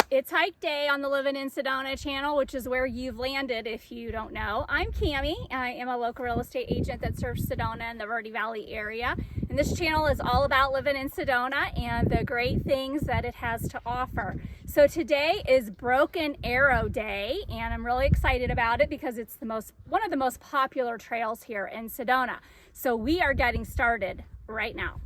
It's hike day on the Livin' in Sedona channel, which is where you've landed if you don't know. I'm Cami. I am a local real estate agent that serves Sedona and the Verde Valley area. And this channel is all about living in Sedona and the great things that it has to offer. So today is Broken Arrow Day, and I'm really excited about it because it's one of the most popular trails here in Sedona. So we are getting started right now.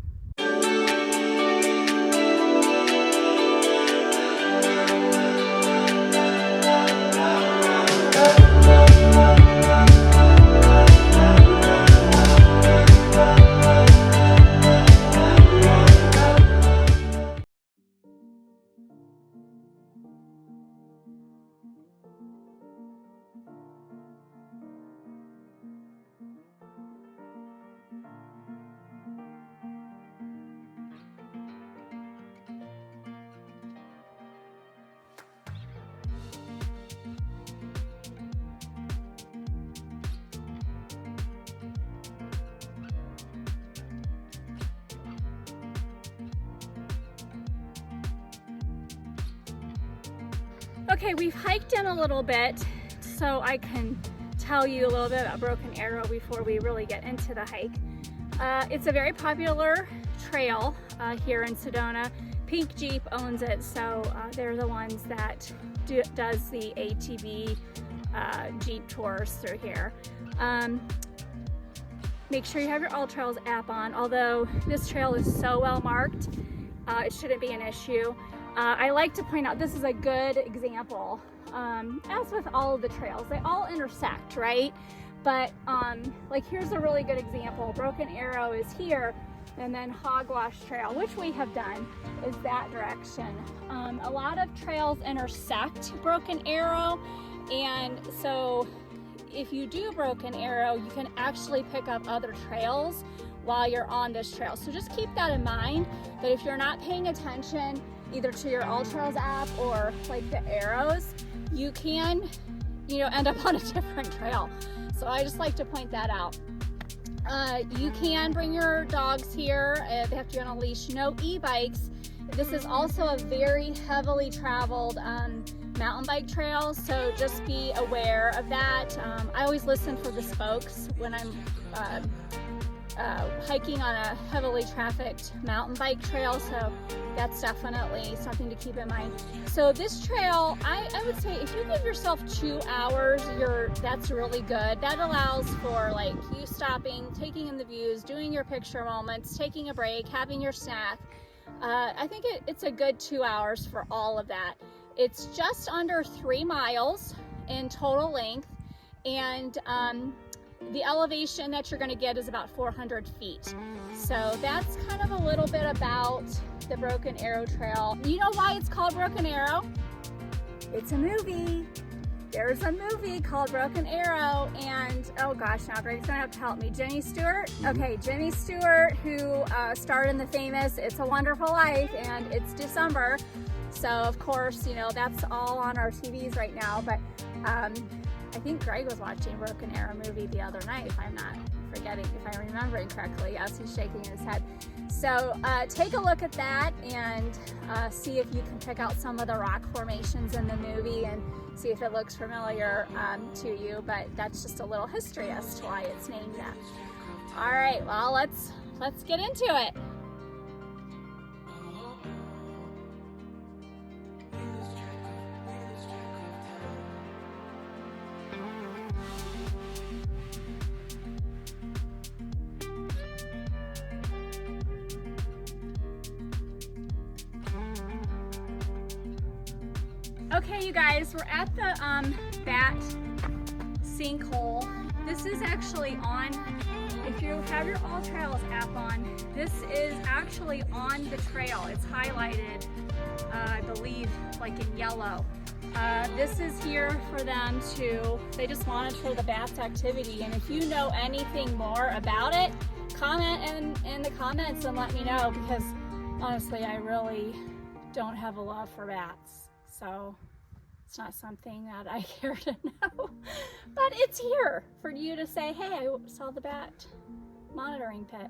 Okay, we've hiked in a little bit, so I can tell you a little bit about Broken Arrow before we really get into the hike. It's a very popular trail here in Sedona. Pink Jeep owns it, so they're the ones that does the ATV Jeep tours through here. Make sure you have your All Trails app on, although this trail is so well marked, it shouldn't be an issue. I like to point out this is a good example, as with all of the trails, they all intersect, right? But like here's a really good example. Broken Arrow is here, and then Hogwash Trail, which we have done, is that direction. A lot of trails intersect Broken Arrow, and so if you do Broken Arrow, you can actually pick up other trails while you're on this trail. So just keep that in mind, that if you're not paying attention either to your All Trails app or like the arrows, you can, end up on a different trail. So I just like to point that out. You can bring your dogs here. They have to be on a leash. No e-bikes. This is also a very heavily traveled mountain bike trail, so just be aware of that. I always listen for the spokes when I'm hiking on a heavily trafficked mountain bike trail, so that's definitely something to keep in mind. So this trail, I would say if you give yourself 2 hours, that's really good. That allows for like you stopping, taking in the views, doing your picture moments, taking a break, having your snack. I think it's a good 2 hours for all of that. It's just under 3 miles in total length, and the elevation that you're going to get is about 400 feet. So that's kind of a little bit about the Broken Arrow Trail. You know why it's called Broken Arrow? It's a movie. There's a movie called Broken Arrow, and oh gosh, now Greg's gonna have to help me. Jimmy Stewart? Okay, Jimmy Stewart, who starred in the famous It's a Wonderful Life, and it's December. So of course, that's all on our TVs right now, but I think Greg was watching Broken Arrow movie the other night, if I'm not forgetting, if I'm remembering correctly. Yes, he's shaking his head. So take a look at that and see if you can pick out some of the rock formations in the movie and see if it looks familiar to you, but that's just a little history as to why it's named that. All right, well, let's get into it. Okay, you guys, we're at the Bat sinkhole. This is actually on, if you have your All Trails app on, this is actually on the trail. It's highlighted, I believe, like in yellow. This is here for them they just monitor the bats activity, and if you know anything more about it, comment in the comments and let me know, because honestly, I really don't have a love for bats. So it's not something that I care to know, but it's here for you to say, hey, I saw the bat monitoring pit.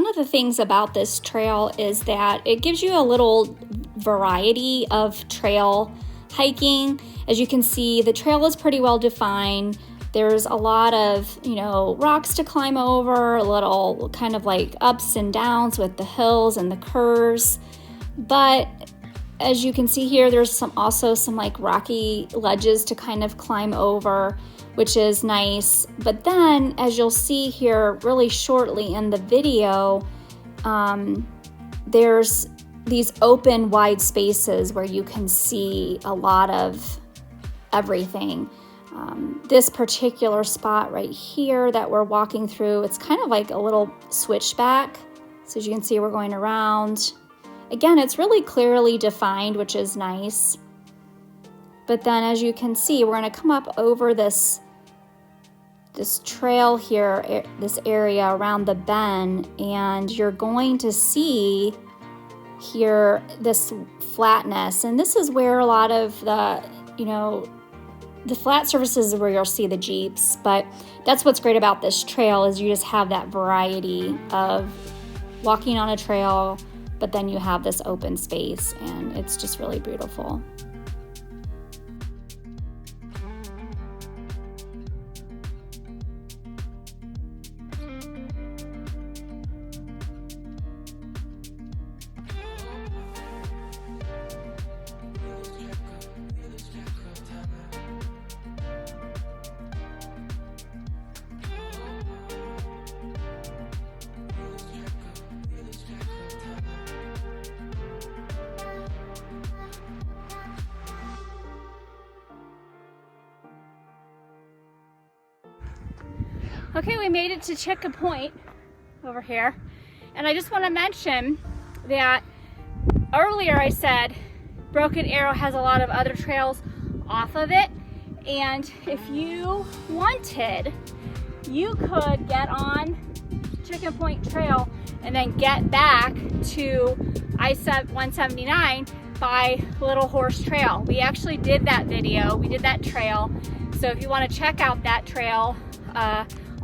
One of the things about this trail is that it gives you a little variety of trail hiking. As you can see, the trail is pretty well defined. There's a lot of, rocks to climb over, a little kind of like ups and downs with the hills and the curves. But as you can see here, there's also some like rocky ledges to kind of climb over, which is nice. But then, as you'll see here really shortly in the video, there's these open wide spaces where you can see a lot of everything. This particular spot right here that we're walking through, it's kind of like a little switchback. So as you can see, we're going around. Again, it's really clearly defined, which is nice. But then as you can see, we're going to come up over this trail here, this area around the bend, and you're going to see here this flatness. And this is where a lot of the flat surfaces is where you'll see the Jeeps, but that's what's great about this trail is you just have that variety of walking on a trail, but then you have this open space, and it's just really beautiful. Okay, we made it to Chica Point over here, and I just want to mention that earlier I said Broken Arrow has a lot of other trails off of it, and if you wanted, you could get on Chica Point Trail and then get back to I-179 by Little Horse Trail. We actually did that video, we did that trail, so if you want to check out that trail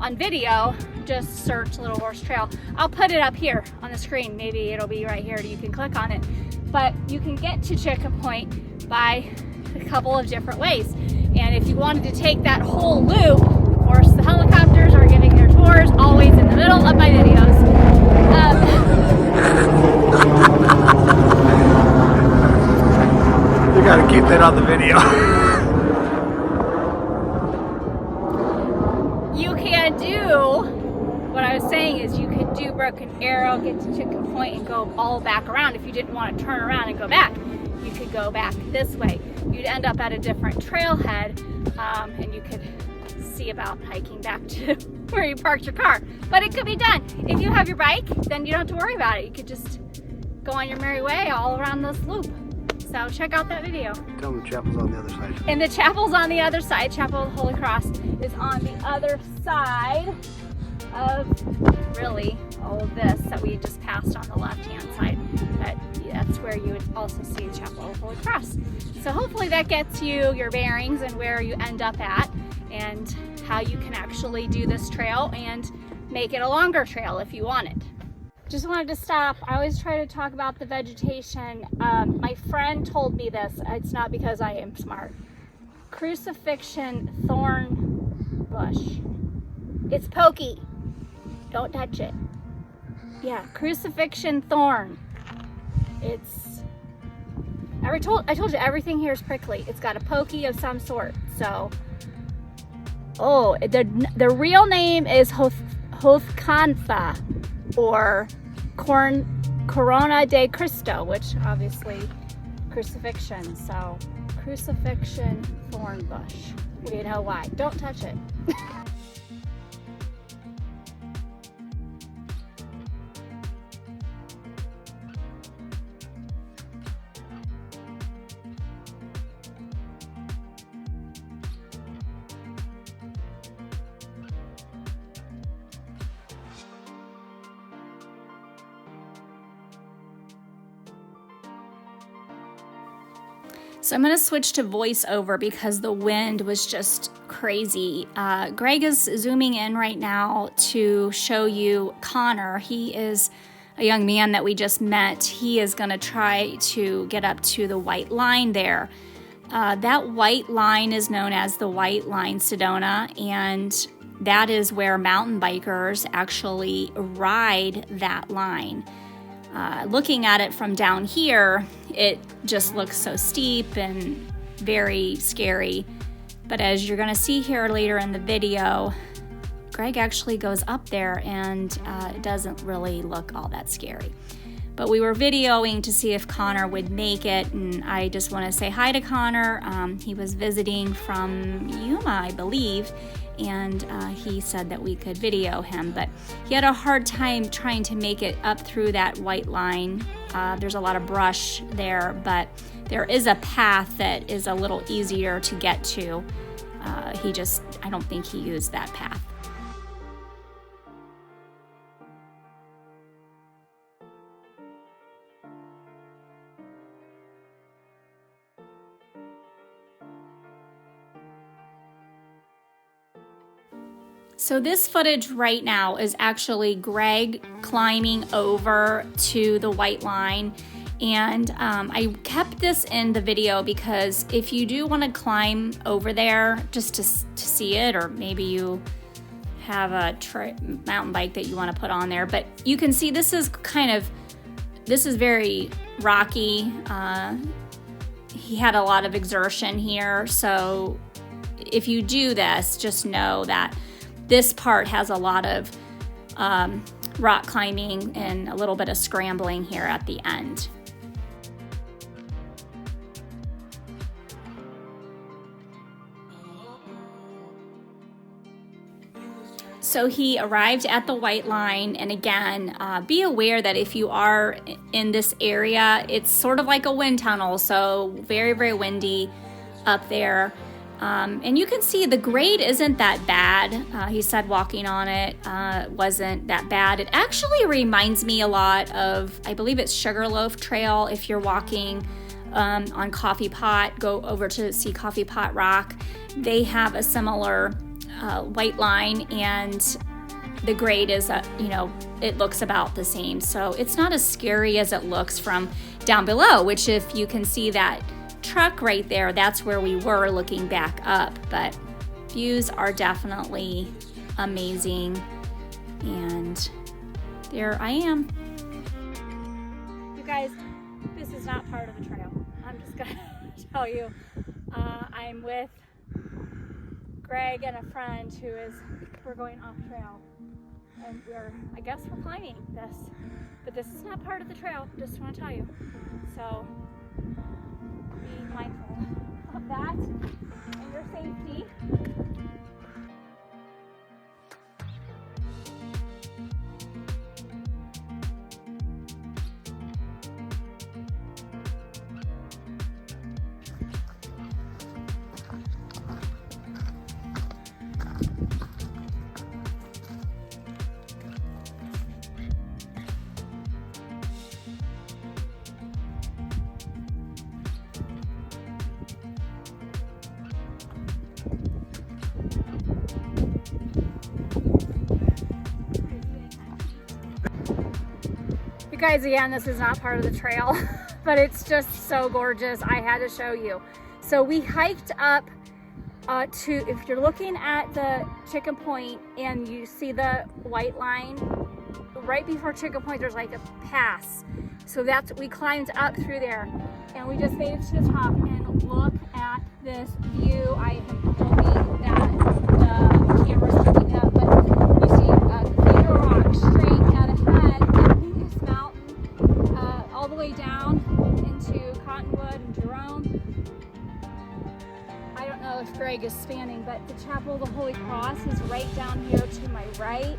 on video, just search Little Horse Trail. I'll put it up here on the screen. Maybe it'll be right here, you can click on it. But you can get to Chica Point by a couple of different ways. And if you wanted to take that whole loop, of course the helicopters are giving their tours always in the middle of my videos. You gotta keep that on the video. What I was saying is you could do Broken Arrow, get to Chica Point, and go all back around. If you didn't want to turn around and go back, you could go back this way. You'd end up at a different trailhead, and you could see about hiking back to where you parked your car. But it could be done. If you have your bike, then you don't have to worry about it. You could just go on your merry way all around this loop. So check out that video. Tell them the chapel's on the other side. And the chapel's on the other side. Chapel of the Holy Cross is on the other side of really all of this that we just passed on the left-hand side. But that's where you would also see the Chapel of the Holy Cross. So hopefully that gets you your bearings and where you end up at and how you can actually do this trail and make it a longer trail if you want it. Just wanted to stop. I always try to talk about the vegetation. My friend told me this. It's not because I am smart. Crucifixion thorn bush. It's Pokey. Don't touch it. Yeah, crucifixion thorn. It's... I told you everything here is prickly. It's got a pokey of some sort. So, the real name is Hothcantha, or Corona de Cristo, which obviously crucifixion. So crucifixion thorn bush. You know why. Don't touch it. So I'm going to switch to voiceover because the wind was just crazy. Greg is zooming in right now to show you Connor. He is a young man that we just met. He is going to try to get up to the white line there. That white line is known as the White Line Sedona, and that is where mountain bikers actually ride that line. Looking at it from down here, it just looks so steep and very scary. But as you're going to see here later in the video, Greg actually goes up there and it doesn't really look all that scary. But we were videoing to see if Connor would make it, and I just want to say hi to Connor. He was visiting from Yuma, I believe, and he said that we could video him, but he had a hard time trying to make it up through that white line. There's a lot of brush there, but there is a path that is a little easier to get to. I don't think he used that path. So this footage right now is actually Greg climbing over to the white line, and I kept this in the video because if you do want to climb over there just to see it, or maybe you have a mountain bike that you want to put on there, but you can see this is very rocky. He had a lot of exertion here, so if you do this, just know that this part has a lot of rock climbing and a little bit of scrambling here at the end. So he arrived at the white line, and again, be aware that if you are in this area, it's sort of like a wind tunnel, so very, very windy up there. And you can see the grade isn't that bad. He said walking on it wasn't that bad. It actually reminds me a lot of, I believe it's Sugarloaf Trail. If you're walking on Coffee Pot, go over to see Coffee Pot Rock. They have a similar white line, and the grade is, it looks about the same. So it's not as scary as it looks from down below, which if you can see that truck right there, that's where we were looking back up, but views are definitely amazing, and there I am. You guys, this is not part of the trail. I'm just gonna tell you, I'm with Greg and a friend we're going off trail, and I guess we're climbing this, but this is not part of the trail, just want to tell you. So be mindful of that and your safety. You guys, again, this is not part of the trail, but it's just so gorgeous. I had to show you. So we hiked up if you're looking at the Chicken Point and you see the white line, right before Chicken Point, there's like a pass. So we climbed up through there, and we just made it to the top, and look at this view. I am hoping that the camera's picking up, but you see Cathedral Rock straight out ahead, and this mountain all the way down into Cottonwood and Jerome. I don't know if Greg is spanning, but the Chapel of the Holy Cross is right down here to my right.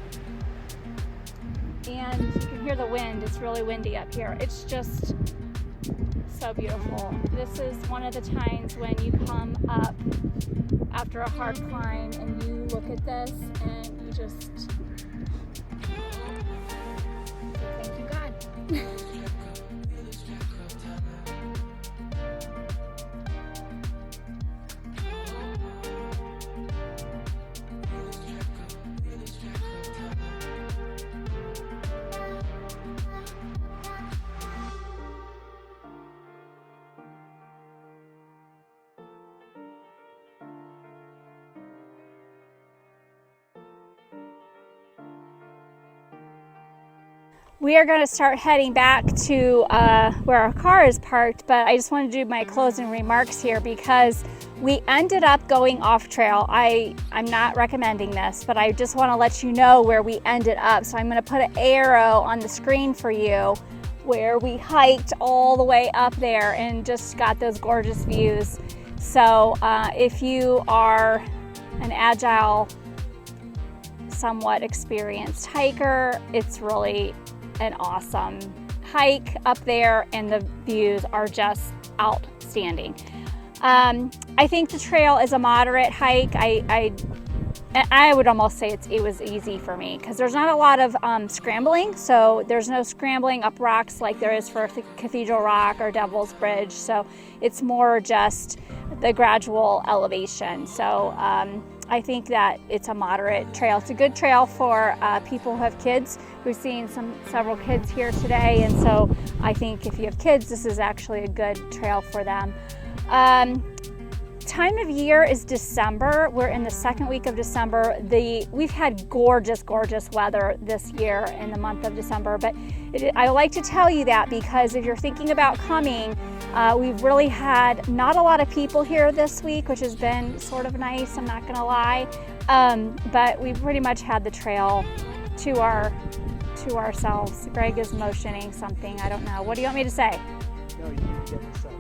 And you can hear the wind. It's really windy up here. It's just so beautiful. This is one of the times when you come up after a hard climb and you look at this and you just thank you, God. we are going to start heading back to where our car is parked, but I just want to do my closing remarks here because we ended up going off trail. I'm not recommending this, but I just want to let you know where we ended up. So I'm going to put an arrow on the screen for you where we hiked all the way up there and just got those gorgeous views. So if you are an agile, somewhat experienced hiker, it's really an awesome hike up there and the views are just outstanding. I think the trail is a moderate hike. I would almost say it was easy for me because there's not a lot of scrambling. So there's no scrambling up rocks like there is for Cathedral Rock or Devil's Bridge. So it's more just the gradual elevation. So I think that it's a moderate trail. It's a good trail for people who have kids. We've seen several kids here today, and so I think if you have kids, this is actually a good trail for them. Time of year is December. We're in the second week of December. We've had gorgeous, gorgeous weather this year in the month of December, but I like to tell you that because if you're thinking about coming, we've really had not a lot of people here this week, which has been sort of nice, I'm not gonna lie, but we pretty much had the trail to ourselves. Greg is motioning something, I don't know. What do you want me to say? No, you need to get this up.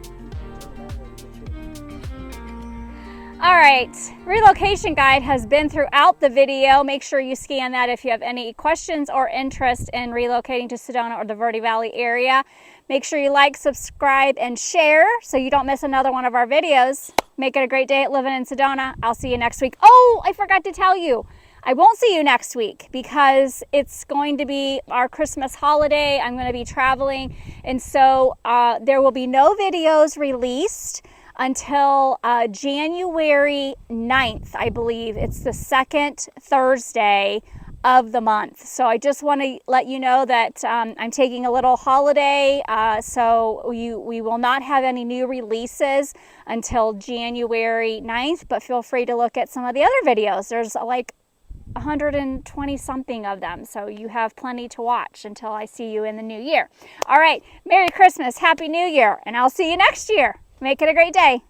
All right, relocation guide has been throughout the video. Make sure you scan that if you have any questions or interest in relocating to Sedona or the Verde Valley area. Make sure you like, subscribe, and share so you don't miss another one of our videos. Make it a great day at Living in Sedona. I'll see you next week. Oh, I forgot to tell you, I won't see you next week because it's going to be our Christmas holiday. I'm going to be traveling, and so there will be no videos released until January 9th, I believe. It's the second Thursday of the month. So I just want to let you know that I'm taking a little holiday, so we will not have any new releases until January 9th, but feel free to look at some of the other videos. There's like 120 something of them, so you have plenty to watch until I see you in the new year. All right, Merry Christmas, Happy New Year, and I'll see you next year. Make it a great day.